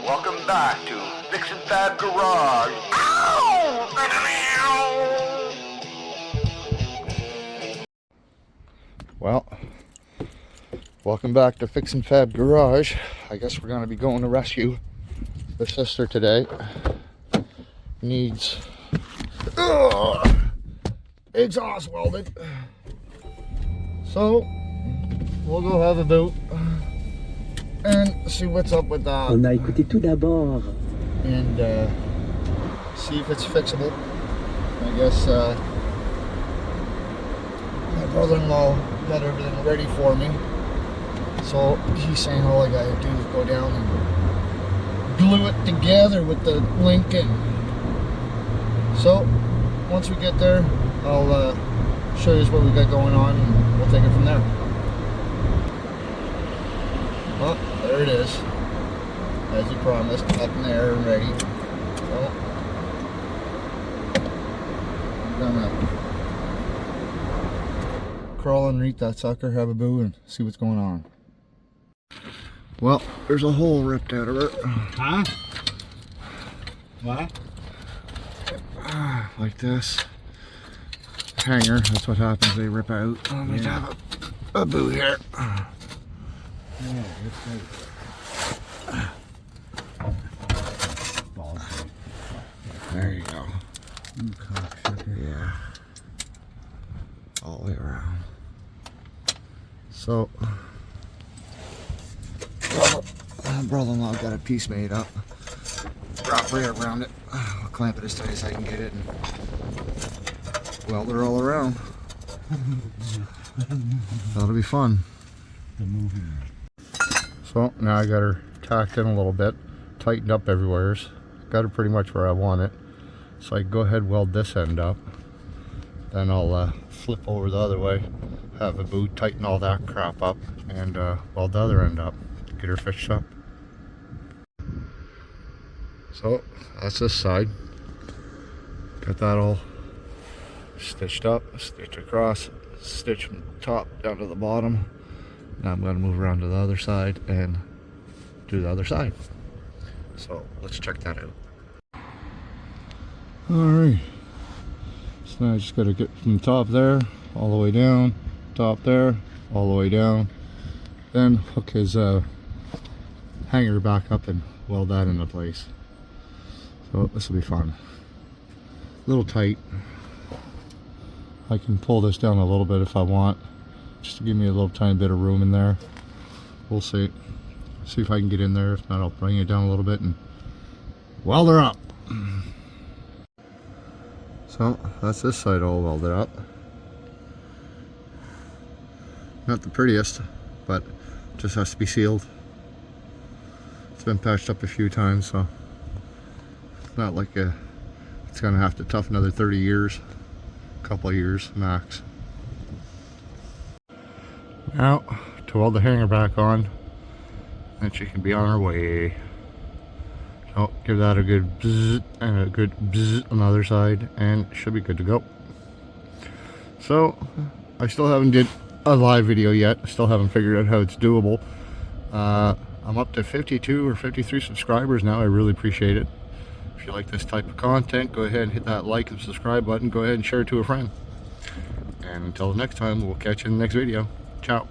Welcome back to Fix Fab Garage. Ow! Well, welcome back to Fix Fab Garage. I guess we're going to be going to rescue the sister today. Needs exhaust welded. So, we'll go have a boot and see what's up with that. On a écouté tout d'abord. And see if it's fixable. I guess my brother-in-law got everything ready for me. So he's saying all I gotta do is go down and glue it together with the Lincoln. So once we get there, I'll show you what we got going on and we'll take it from there. Well, there it is, as you promised, up in there and ready. So I'm gonna crawl underneath that sucker, have a boo, and see what's going on. Well, there's a hole ripped out of her. Huh? What? Like this. Hanger, that's what happens, they rip out. Let me have a boo here. Yeah, that's right. There you go. Yeah. All the way around. So, brother-in-law got a piece made up. Wrap right around it. I'll clamp it as tight as I can get it and weld it all around. That'll be fun. So now I got her tacked in a little bit, tightened up everywhere. Got her pretty much where I want it. So I can go ahead and weld this end up. Then I'll flip over the other way, have a boot, tighten all that crap up, and weld the other end up, get her fixed up. So that's this side. Got that all stitched up, stitched across, stitch from the top down to the bottom. Now I'm going to move around to the other side and do the other side. So let's check that out. Alright, so now I just got to get from the top there all the way down, top there all the way down, then hook his hanger back up and weld that into place. So this will be fun. A little tight. I can pull this down a little bit if I want, just to give me a little tiny bit of room in there. We'll see if I can get in there. If not, I'll bring it down a little bit and weld her up. So that's this side all welded up. Not the prettiest, but just has to be sealed. It's been patched up a few times, so it's not like it's gonna have to tough another 30 years, a couple of years max. Now to weld the hanger back on, and she can be on her way. So give that a good bzzz and a good bzzz on the other side, and it should be good to go. So I still haven't did a live video yet. Still haven't figured out how it's doable. I'm up to 52 or 53 subscribers now. I really appreciate it. If you like this type of content, go ahead and hit that like and subscribe button. Go ahead and share it to a friend. And until next time, we'll catch you in the next video. Ciao.